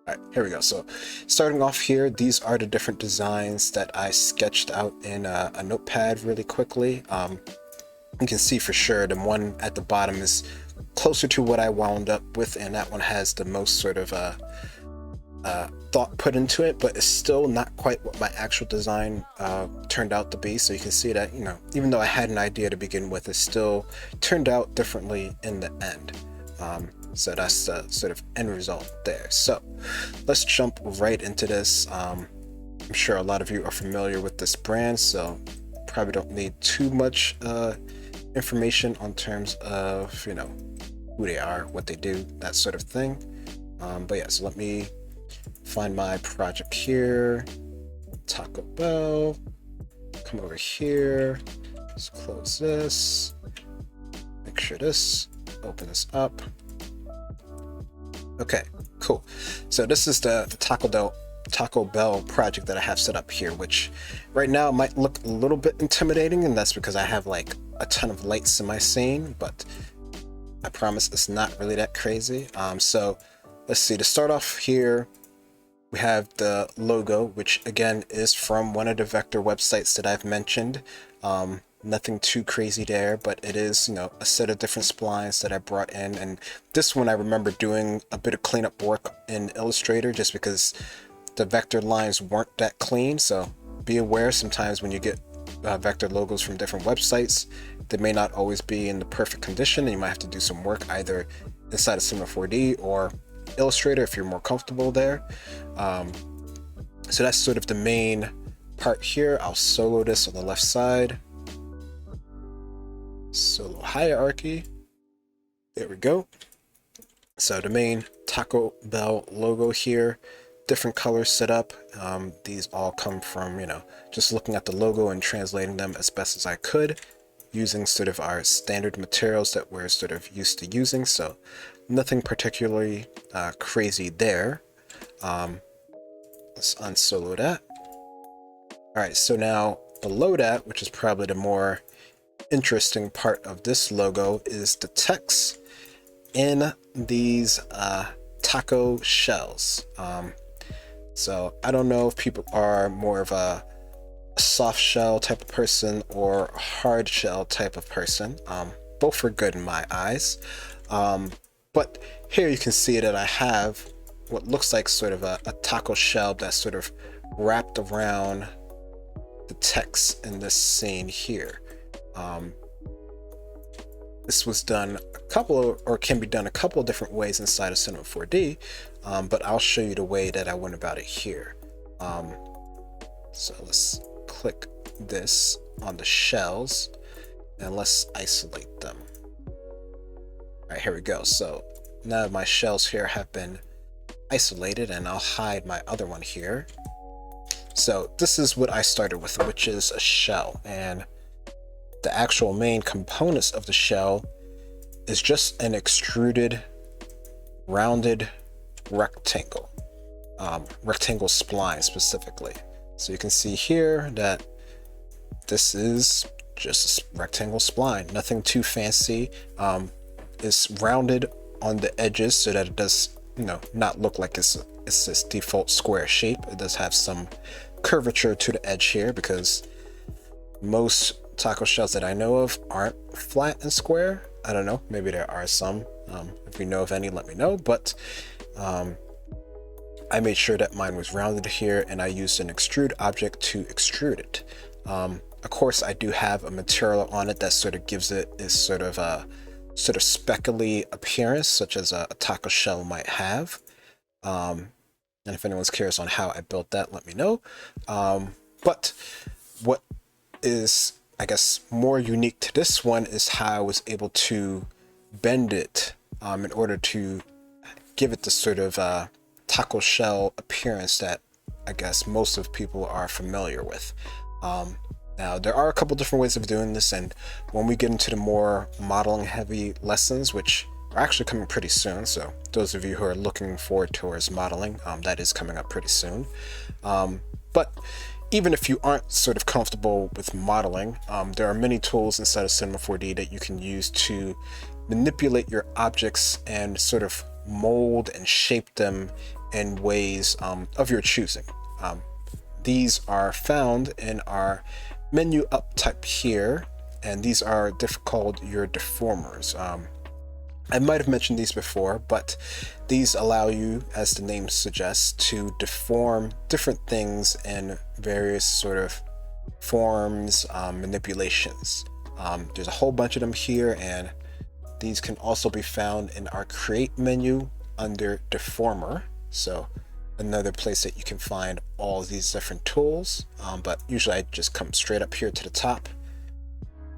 All right, here we go. So starting off here, these are the different designs that I sketched out in a notepad really quickly. You can see for sure the one at the bottom is closer to what I wound up with, and that one has the most sort of thought put into it, but it's still not quite what my actual design turned out to be. So you can see that, you know, even though I had an idea to begin with, it still turned out differently in the end. So that's the sort of end result there. So let's jump right into this. I'm sure a lot of you are familiar with this brand, so probably don't need too much information on terms of, you know, who they are, what they do, that sort of thing. But yeah, so let me find my project here, Taco Bell, come over here, let's close this, make sure this, open this up. Okay, cool. So this is the Taco Bell project that I have set up here, which right now might look a little bit intimidating, and that's because I have like a ton of lights in my scene, but I promise it's not really that crazy. So let's see, to start off here, we have the logo, which again is from one of the vector websites that I've mentioned. Nothing too crazy there, but it is, you know, a set of different splines that I brought in. And this one I remember doing a bit of cleanup work in Illustrator just because the vector lines weren't that clean. So be aware, sometimes when you get vector logos from different websites, they may not always be in the perfect condition, and you might have to do some work either inside of Cinema 4D or Illustrator if you're more comfortable there. So that's sort of the main part here. I'll solo this on the left side. Solo hierarchy. There we go. So the main Taco Bell logo here, different colors set up. These all come from, you know, just looking at the logo and translating them as best as I could using sort of our standard materials that we're sort of used to using. So nothing particularly crazy there. Let's unsolo that. All right, so now below that, which is probably the more interesting part of this logo, is the text in these taco shells. So I don't know if people are more of a soft shell type of person or hard shell type of person. Both are good in my eyes. But here you can see that I have what looks like sort of a taco shell that's sort of wrapped around the text in this scene here. This was done can be done a couple of different ways inside of Cinema 4D, but I'll show you the way that I went about it here. So let's click this on the shells and let's isolate them. All right, here we go. So now my shells here have been isolated, and I'll hide my other one here. So this is what I started with, which is a shell, and the actual main components of the shell is just an extruded rounded rectangle spline specifically. So you can see here that this is just a rectangle spline, nothing too fancy. It's rounded on the edges so that it does, you know, not look like it's this default square shape. It does have some curvature to the edge here because most taco shells that I know of aren't flat and square. I don't know, maybe there are some. If you know of any, let me know. But I made sure that mine was rounded here, and I used an extrude object to extrude it. Of course, I do have a material on it that sort of gives it this sort of speckly appearance, such as a taco shell might have. And if anyone's curious on how I built that, let me know. But what is, I guess, more unique to this one is how I was able to bend it in order to give it the sort of taco shell appearance that I guess most of people are familiar with. Now, there are a couple different ways of doing this, and when we get into the more modeling heavy lessons, which are actually coming pretty soon, so those of you who are looking forward towards modeling, that is coming up pretty soon. But even if you aren't sort of comfortable with modeling, there are many tools inside of Cinema 4D that you can use to manipulate your objects and sort of mold and shape them in ways of your choosing. These are found in our menu up type here, and these are called your deformers. I might have mentioned these before, but these allow you, as the name suggests, to deform different things in various sort of forms, manipulations. There's a whole bunch of them here, and these can also be found in our create menu under deformer. So another place that you can find all these different tools, but usually I just come straight up here to the top,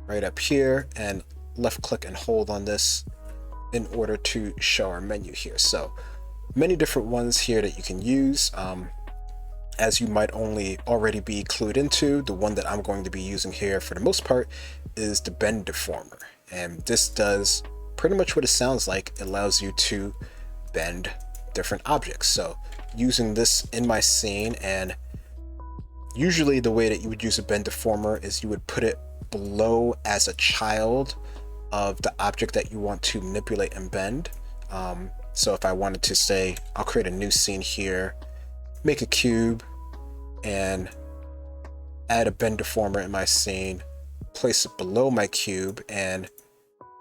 right up here, and left click and hold on this in order to show our menu here. So many different ones here that you can use. As you might only already be clued into, the one that I'm going to be using here for the most part is the bend deformer. And this does pretty much what it sounds like. It allows you to bend different objects. So using this in my scene, and usually the way that you would use a bend deformer is you would put it below as a child of the object that you want to manipulate and bend. So if I wanted to say, I'll create a new scene here, make a cube, and add a bend deformer in my scene, place it below my cube, and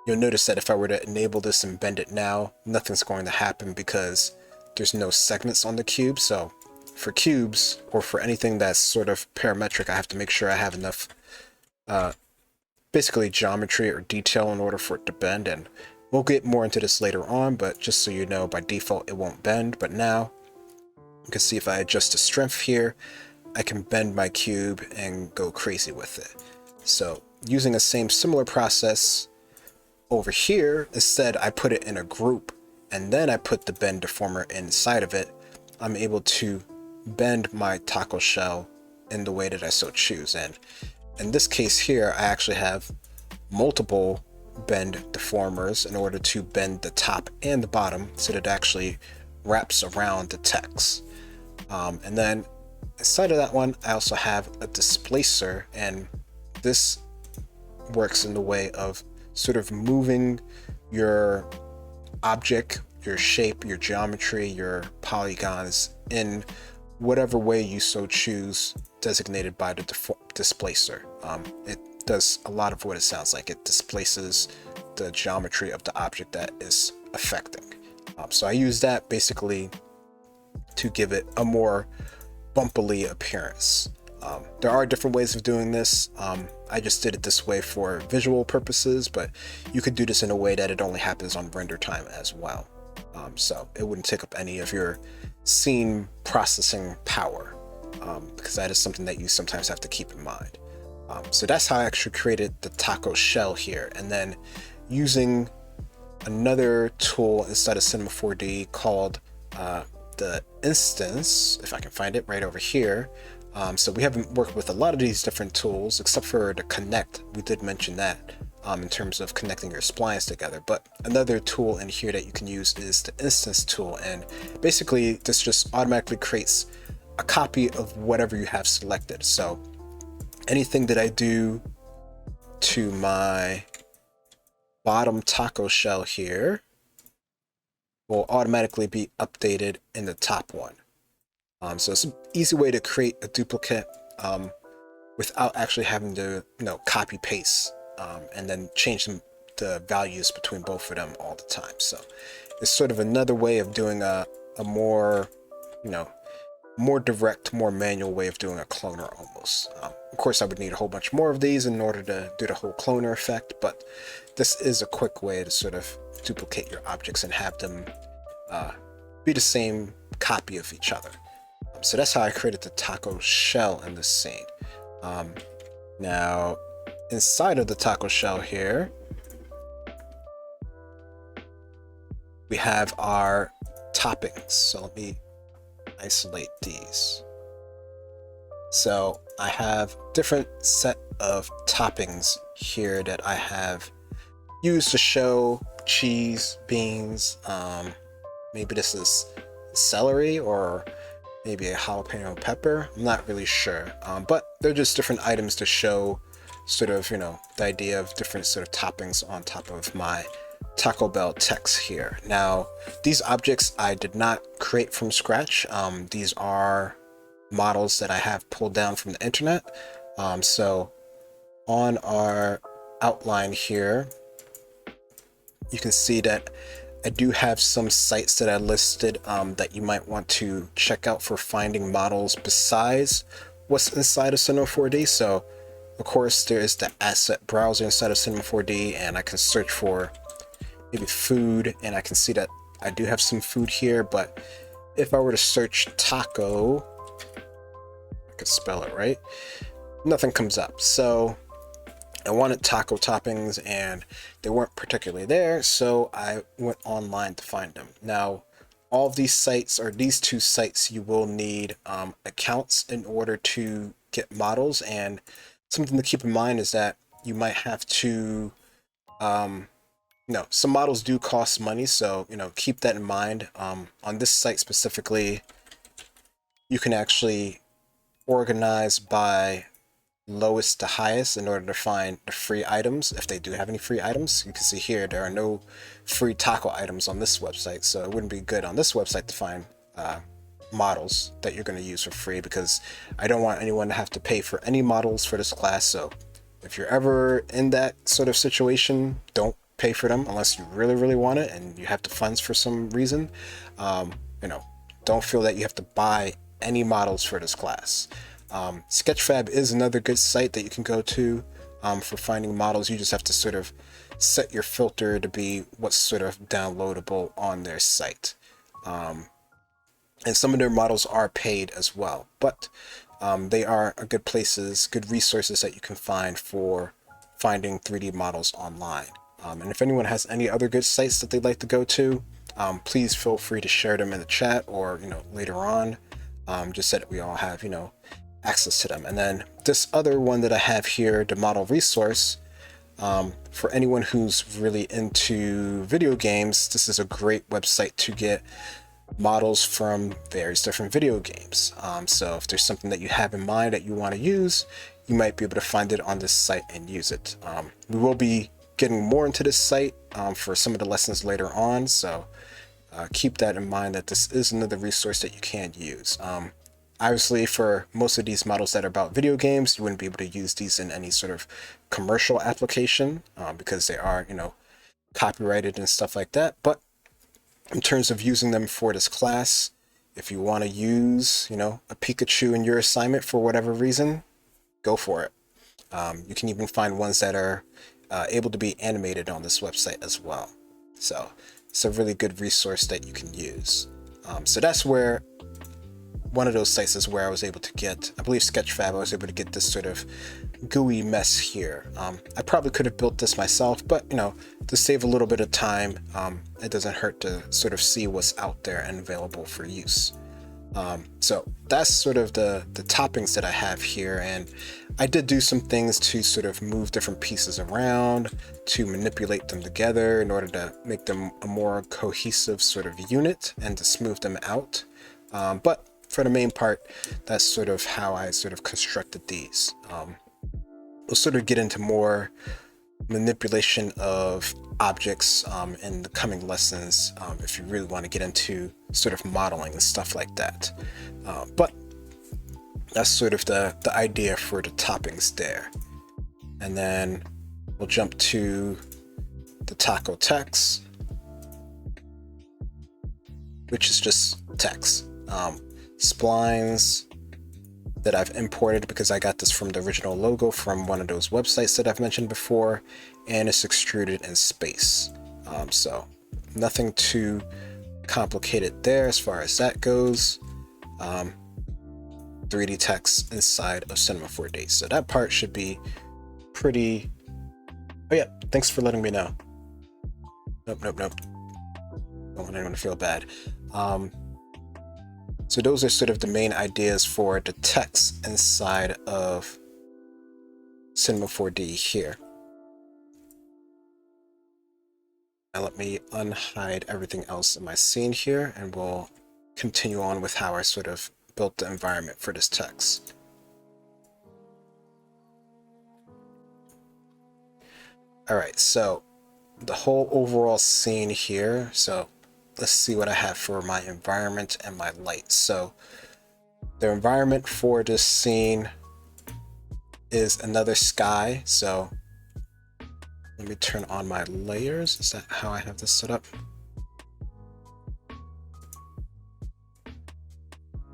you'll notice that if I were to enable this and bend it now, nothing's going to happen because there's no segments on the cube. So for cubes, or for anything that's sort of parametric, I have to make sure I have enough basically geometry or detail in order for it to bend. And we'll get more into this later on, but just so you know, by default it won't bend. But now you can see if I adjust the strength here, I can bend my cube and go crazy with it. So using the same similar process over here, instead I put it in a group and then I put the bend deformer inside of it. I'm able to bend my taco shell in the way that I so choose. And in this case here, I actually have multiple bend deformers in order to bend the top and the bottom so that it actually wraps around the text. And then inside of that one, I also have a displacer, and this works in the way of sort of moving your object, your shape, your geometry, your polygons in whatever way you so choose, designated by the displacer. It does a lot of what it sounds like. It displaces the geometry of the object that is affecting. So I use that basically to give it a more bumpily appearance. There are different ways of doing this. I just did it this way for visual purposes, but you could do this in a way that it only happens on render time as well. So it wouldn't take up any of your scene processing power, because that is something that you sometimes have to keep in mind. So that's how I actually created the taco shell here. And then using another tool inside of Cinema 4D called the instance, if I can find it right over here. So we haven't worked with a lot of these different tools except for the connect. We did mention that in terms of connecting your splines together, but another tool in here that you can use is the instance tool, and basically this just automatically creates a copy of whatever you have selected. So anything that I do to my bottom taco shell here will automatically be updated in the top one. So it's an easy way to create a duplicate without actually having to, copy paste and then change the values between both of them all the time. So it's sort of another way of doing a more, more direct, more manual way of doing a cloner almost. Of course, I would need a whole bunch more of these in order to do the whole cloner effect, but this is a quick way to sort of duplicate your objects and have them be the same copy of each other. So that's how I created the taco shell in this scene. Now, inside of the taco shell here, we have our toppings. So let me isolate these. So I have different set of toppings here that I have used to show cheese, beans, maybe this is celery or maybe a jalapeno pepper. I'm not really sure, but they're just different items to show sort of, the idea of different sort of toppings on top of my Taco Bell text here. Now, these objects I did not create from scratch. These are models that I have pulled down from the internet. So on our outline here, you can see that I do have some sites that I listed that you might want to check out for finding models besides what's inside of Cinema 4D. So of course there is the asset browser inside of Cinema 4D, and I can search for maybe food, and I can see that I do have some food here. But if I were to search taco, I could spell it right, nothing comes up. So I wanted taco toppings and they weren't particularly there, so I went online to find them. Now, all of these sites, or these two sites, you will need accounts in order to get models. And something to keep in mind is that you might have to, some models do cost money, so keep that in mind. On this site specifically, you can actually organize by lowest to highest in order to find the free items, if they do have any free items. You can see here there are no free taco items on this website, so it wouldn't be good on this website to find models that you're going to use for free, because I don't want anyone to have to pay for any models for this class. So if you're ever in that sort of situation, don't pay for them unless you really want it and you have the funds for some reason. Don't feel that you have to buy any models for this class. Sketchfab is another good site that you can go to for finding models. You just have to sort of set your filter to be what's sort of downloadable on their site. And some of their models are paid as well, but they are a good resources that you can find for finding 3D models online. And if anyone has any other good sites that they'd like to go to, please feel free to share them in the chat, or later on, just so that we all have access to them. And then this other one that I have here, the model resource, for anyone who's really into video games, this is a great website to get models from various different video games. So if there's something that you have in mind that you want to use, you might be able to find it on this site and use it. We will be getting more into this site for some of the lessons later on, so keep that in mind, that this is another resource that you can use. Obviously, for most of these models that are about video games, you wouldn't be able to use these in any sort of commercial application because they are, copyrighted and stuff like that. But in terms of using them for this class, if you want to use, a Pikachu in your assignment for whatever reason, go for it. You can even find ones that are able to be animated on this website as well. So it's a really good resource that you can use. So that's where one of those sites is where I was able to get, I believe Sketchfab, I was able to get this sort of GUI mess here. I probably could have built this myself, but to save a little bit of time, it doesn't hurt to sort of see what's out there and available for use. So that's sort of the toppings that I have here, and I did do some things to sort of move different pieces around to manipulate them together in order to make them a more cohesive sort of unit and to smooth them out. But for the main part, that's sort of how I sort of constructed these. We'll sort of get into more manipulation of objects in the coming lessons if you really want to get into sort of modeling and stuff like that. But that's sort of the idea for the toppings there. And then we'll jump to the taco text, which is just text. Splines that I've imported because I got this from the original logo from one of those websites that I've mentioned before, and it's extruded in space. So nothing too complicated there as far as that goes. 3D text inside of Cinema 4D. So that part should be pretty... Oh yeah, thanks for letting me know. Nope. Don't want anyone to feel bad. So those are sort of the main ideas for the text inside of Cinema 4D here. Now let me unhide everything else in my scene here, and we'll continue on with how I sort of built the environment for this text. All right, so the whole overall scene here. So let's see what I have for my environment and my lights. So the environment for this scene is another sky. So let me turn on my layers. Is that how I have this set up?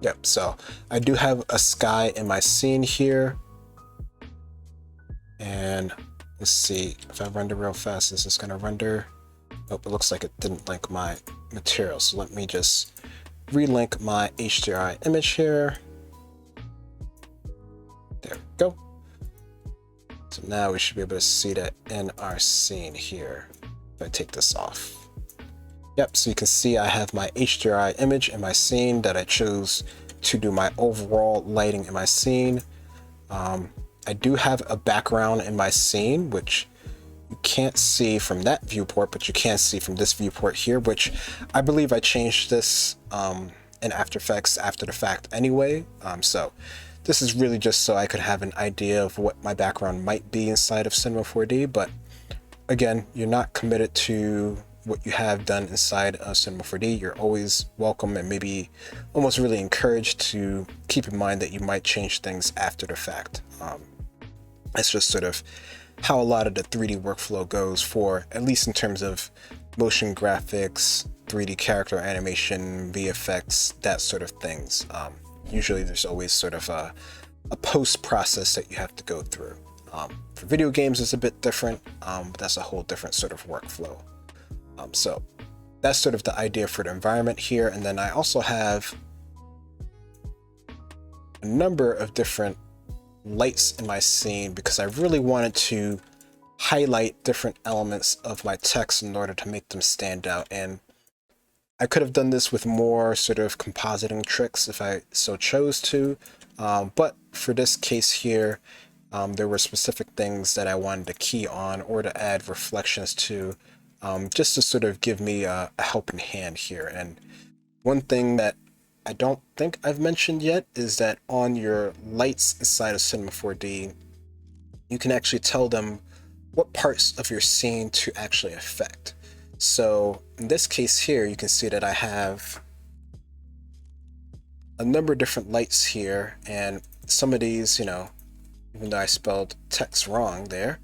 Yep, so I do have a sky in my scene here. And let's see, if I render real fast, is this gonna render? Nope, it looks like it didn't link my material. So let me just relink my HDRI image here. There we go. So now we should be able to see that in our scene here. If I take this off. Yep, so you can see I have my HDRI image in my scene that I chose to do my overall lighting in my scene. I do have a background in my scene, which you can't see from that viewport, but you can see from this viewport here, which I believe I changed this in After Effects after the fact anyway. So this is really just so I could have an idea of what my background might be inside of Cinema 4D, but again, you're not committed to what you have done inside of Cinema 4D. You're always welcome and maybe almost really encouraged to keep in mind that you might change things after the fact. That's just sort of how a lot of the 3D workflow goes for, at least in terms of motion graphics, 3D character animation, VFX, that sort of things. Usually there's always sort of a post process that you have to go through. For video games it's a bit different, but that's a whole different sort of workflow. So that's sort of the idea for the environment here. And then I also have a number of different lights in my scene because I really wanted to highlight different elements of my text in order to make them stand out. And I could have done this with more sort of compositing tricks if I so chose to, but for this case here, there were specific things that I wanted to key on or to add reflections to, just to sort of give me a helping hand here. And one thing that I don't think I've mentioned yet is that on your lights inside of Cinema 4D, you can actually tell them what parts of your scene to actually affect. So in this case here, you can see that I have a number of different lights here, and some of these, you know, even though I spelled text wrong there,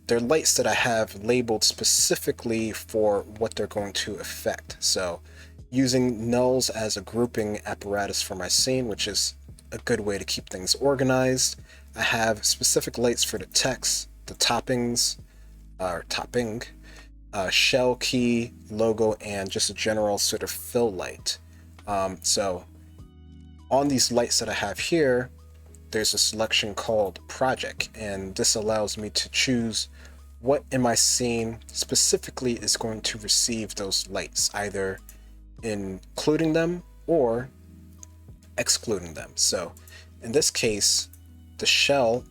they're lights that I have labeled specifically for what they're going to affect. So using nulls as a grouping apparatus for my scene, which is a good way to keep things organized. I have specific lights for the text, the toppings, or topping, shell key, logo, and just a general sort of fill light. So on these lights that I have here, there's a selection called project, and this allows me to choose what in my scene specifically is going to receive those lights, either including them or excluding them. So in this case, the shell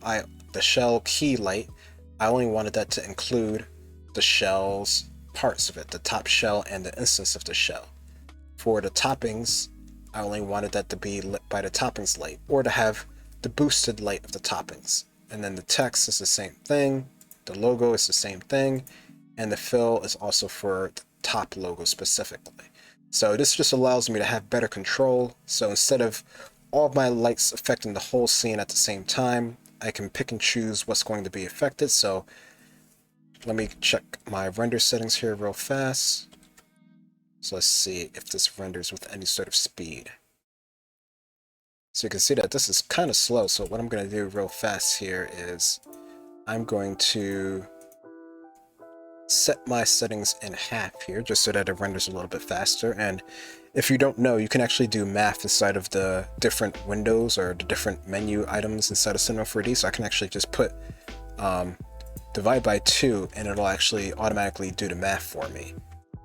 key light, I only wanted that to include the shell's parts of it, the top shell and the instance of the shell. For the toppings, I only wanted that to be lit by the toppings light, or to have the boosted light of the toppings. And then the text is the same thing, the logo is the same thing, and the fill is also for the top logo specifically. So this just allows me to have better control. So instead of all of my lights affecting the whole scene at the same time, I can pick and choose what's going to be affected. So let me check my render settings here real fast. So let's see if this renders with any sort of speed. So you can see that this is kind of slow. So what I'm going to do real fast here is I'm going to set my settings in half here just so that it renders a little bit faster. And if you don't know, you can actually do math inside of the different windows or the different menu items inside of Cinema 4D. So I can actually just put divide by 2 and it'll actually automatically do the math for me.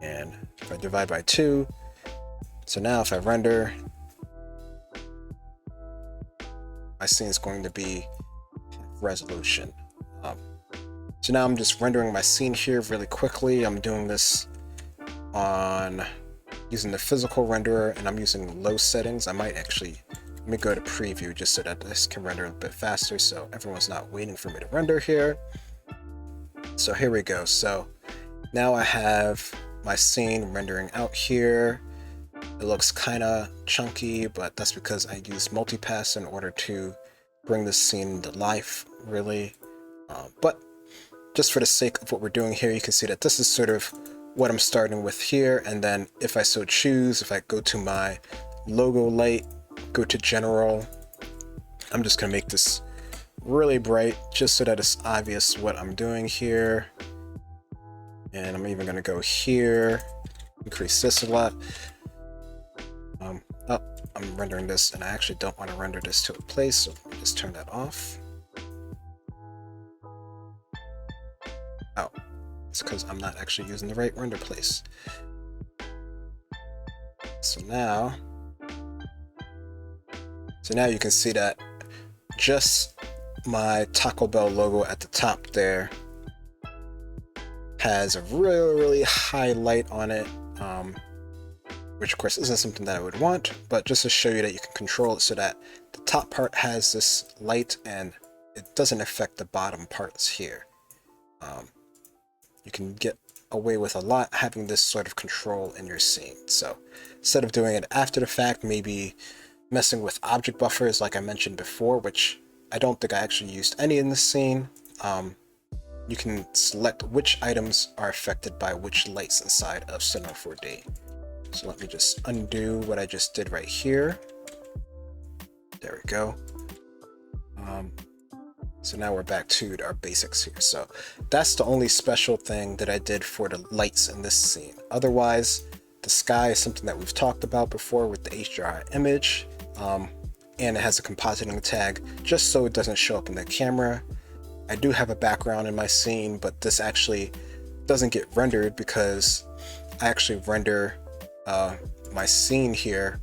And if I divide by 2, so now if I render, my scene is going to be resolution. So now I'm just rendering my scene here really quickly. I'm doing this on using the physical renderer, and I'm using low settings. I might actually, let me go to preview just so that this can render a bit faster so everyone's not waiting for me to render here. So here we go. So Now I have my scene rendering out here. It looks kind of chunky, but that's because I use multipass in order to bring this scene to life, really. But just for the sake of what we're doing here, you can see that this is sort of what I'm starting with here, and then if I so choose, if I go to my logo light, go to general, I'm just gonna make this really bright just so that it's obvious what I'm doing here. And I'm even gonna go here, increase this a lot. Oh, I'm rendering this and I actually don't want to render this to a place, so let me just turn that off. Oh, it's because I'm not actually using the right render place. So now you can see that just my Taco Bell logo at the top there has a really high light on it, which of course isn't something that I would want, but just to show you that you can control it so that the top part has this light and it doesn't affect the bottom parts here. You can get away with a lot having this sort of control in your scene. So instead of doing it after the fact, maybe messing with object buffers like I mentioned before, which I don't think I actually used any in this scene. You can select which items are affected by which lights inside of Cinema 4D. So let me just undo what I just did right here. There we go. So now we're back to our basics here. So that's the only special thing that I did for the lights in this scene. Otherwise, the sky is something that we've talked about before with the HDRI image. And it has a compositing tag just so it doesn't show up in the camera. I do have a background in my scene, but this actually doesn't get rendered because I actually render my scene here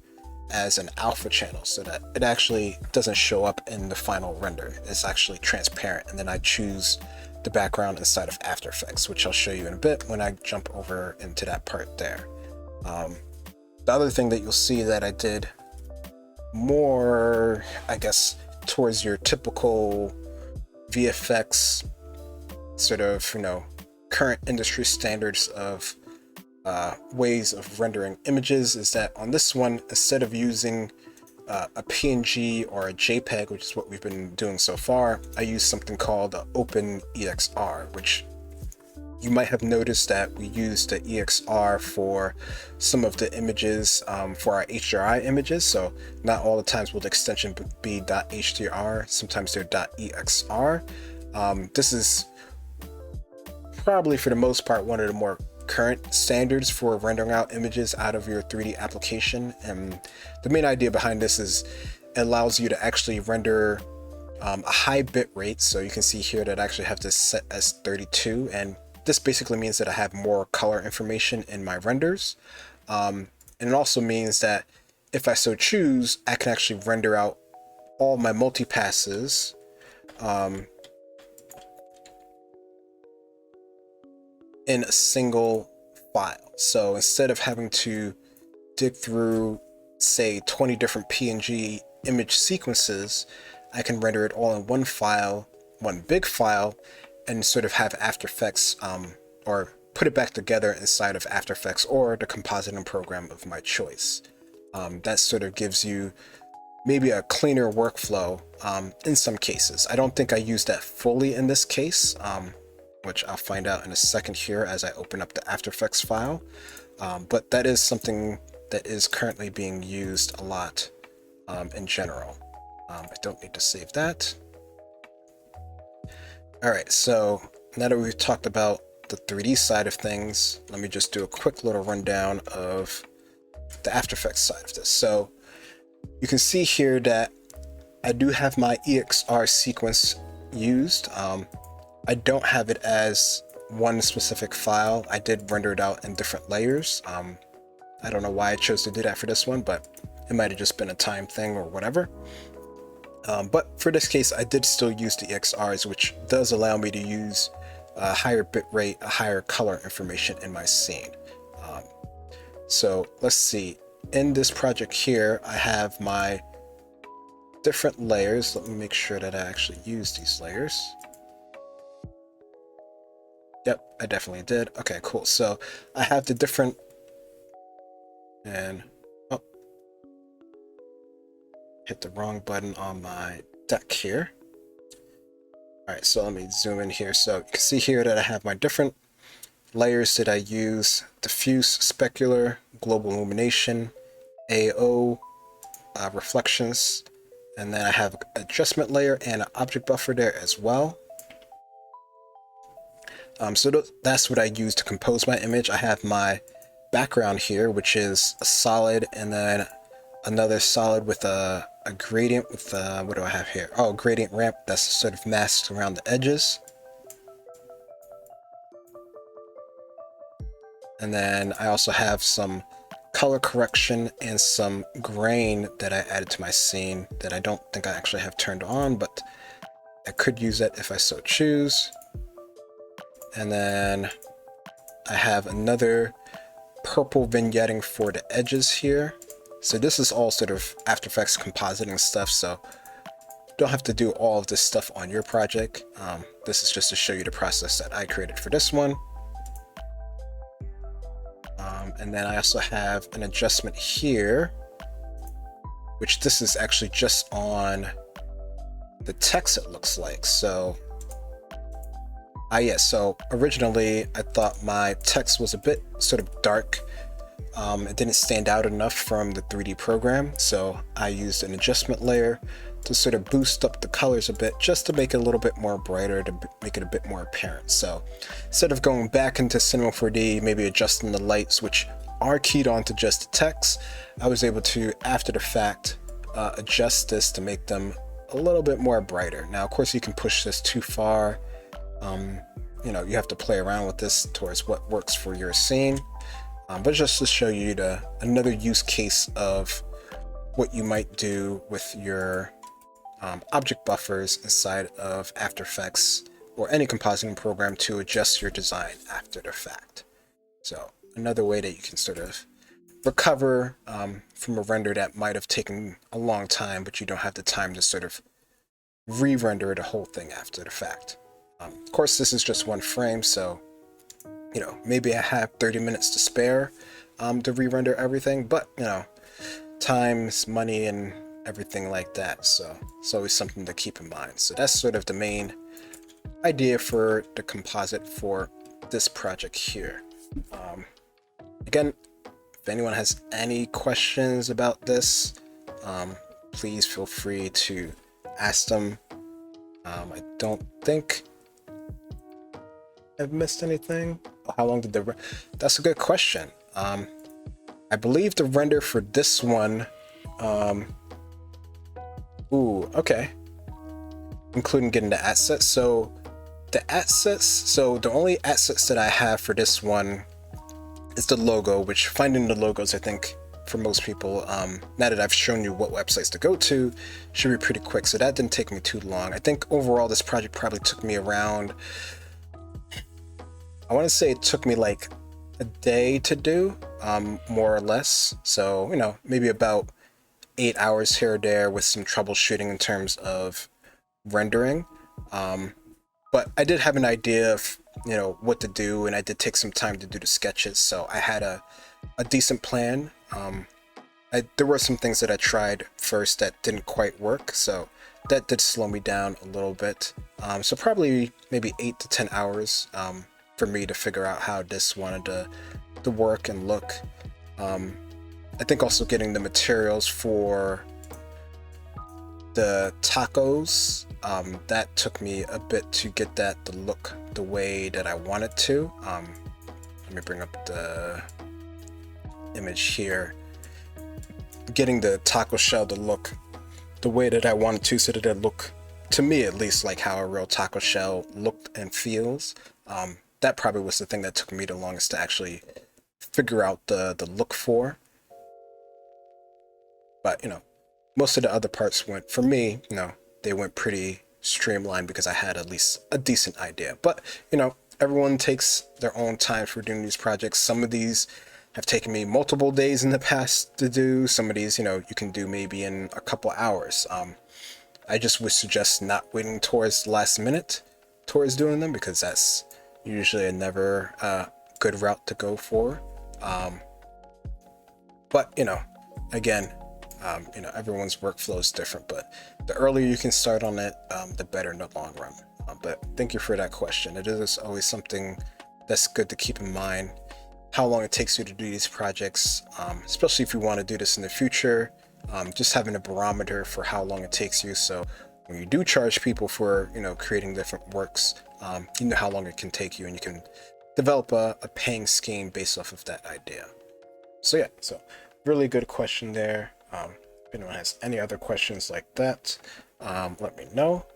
as an alpha channel so that it actually doesn't show up in the final render. It's actually transparent, and then I choose the background inside of After Effects, which I'll show you in a bit when I jump over into that part there. The other thing that you'll see that I did more, I guess, towards your typical VFX sort of, current industry standards of ways of rendering images is that on this one, instead of using a PNG or a JPEG, which is what we've been doing so far, I use something called OpenEXR, which you might have noticed that we used the EXR for some of the images for our HDRI images. So not all the times will the extension be .hdr, sometimes they're .exr. This is probably for the most part one of the more current standards for rendering out images out of your 3D application. And the main idea behind this is it allows you to actually render a high bit rate. So you can see here that I actually have this set as 32, and this basically means that I have more color information in my renders. And it also means that if I so choose, I can actually render out all my multipasses in a single file. So instead of having to dig through, say, 20 different PNG image sequences, I can render it all in one file, one big file, and sort of have After Effects or put it back together inside of After Effects or the compositing program of my choice. That sort of gives you maybe a cleaner workflow in some cases. I don't think I use that fully in this case, which I'll find out in a second here as I open up the After Effects file. But that is something that is currently being used a lot in general. I don't need to save that. All right, so now that we've talked about the 3D side of things, let me just do a quick little rundown of the After Effects side of this. So you can see here that I do have my EXR sequence used. I don't have it as one specific file. I did render it out in different layers. I don't know why I chose to do that for this one, but it might have just been a time thing or whatever. But for this case, I did still use the EXRs, which does allow me to use a higher bit rate, a higher color information in my scene. So let's see. In this project here, I have my different layers. Let me make sure that I actually use these layers. Yep, I definitely did. Okay, cool. So I have the different, and oh, hit the wrong button on my deck here. All right, so let me zoom in here. So you can see here that I have my different layers that I use: diffuse, specular, global illumination, AO, reflections, and then I have adjustment layer and an object buffer there as well. So that's what I use to compose my image. I have my background here, which is a solid, and then another solid with a gradient with, what do I have here? Oh, gradient ramp that's sort of masked around the edges. And then I also have some color correction and some grain that I added to my scene that I don't think I actually have turned on, but I could use it if I so choose. And then I have another purple vignetting for the edges here. So this is all sort of After Effects compositing stuff, so don't have to do all of this stuff on your project. This is just to show you the process that I created for this one. And then I also have an adjustment here, which this is actually just on the text, it looks like. So yes, so originally I thought my text was a bit sort of dark. It didn't stand out enough from the 3D program, so I used an adjustment layer to sort of boost up the colors a bit, just to make it a little bit more brighter, to make it a bit more apparent. So instead of going back into Cinema 4D, maybe adjusting the lights, which are keyed onto just the text, I was able to, after the fact, adjust this to make them a little bit more brighter. Now, of course, you can push this too far. You know, you have to play around with this towards what works for your scene. But just to show you another use case of what you might do with your object buffers inside of After Effects or any compositing program to adjust your design after the fact. So another way that you can sort of recover from a render that might have taken a long time, but you don't have the time to sort of re-render the whole thing after the fact. Of course, this is just one frame, so you know, maybe I have 30 minutes to spare to re-render everything, but you know, time's money and everything like that, so it's always something to keep in mind. So that's sort of the main idea for the composite for this project here. Again, if anyone has any questions about this, please feel free to ask them. I don't think I've missed anything. How long did that's a good question. I believe the render for this one, okay, including getting the assets. So the only assets that I have for this one is the logo, which finding the logos, I think for most people, now that I've shown you what websites to go to, should be pretty quick. So that didn't take me too long. I think overall this project probably took me around, I want to say it took me like a day to do, more or less. So, you know, maybe about 8 hours here or there with some troubleshooting in terms of rendering. But I did have an idea of, you know, what to do, and I did take some time to do the sketches. So I had a decent plan. There were some things that I tried first that didn't quite work. So that did slow me down a little bit. So probably maybe 8 to 10 hours, for me to figure out how this wanted to work and look. I think also getting the materials for the tacos, that took me a bit to get that to look the way that I want it to. Let me bring up the image here. Getting the taco shell to look the way that I wanted to, so that it look, to me at least, like how a real taco shell looked and feels. That probably was the thing that took me the longest to actually figure out the look for. But, you know, most of the other parts went, for me, you know, they went pretty streamlined because I had at least a decent idea. But, you know, everyone takes their own time for doing these projects. Some of these have taken me multiple days in the past to do. Some of these, you know, you can do maybe in a couple hours. I just would suggest not waiting towards the last minute towards doing them, because that's usually a never good route to go for. But again, everyone's workflow is different, but the earlier you can start on it, the better in the long run. But thank you for that question. It is always something that's good to keep in mind, how long it takes you to do these projects, especially if you want to do this in the future. Just having a barometer for how long it takes you, so when you do charge people for creating different works, you know how long it can take you, and you can develop a paying scheme based off of that idea. So yeah, so really good question there. If anyone has any other questions like that, let me know.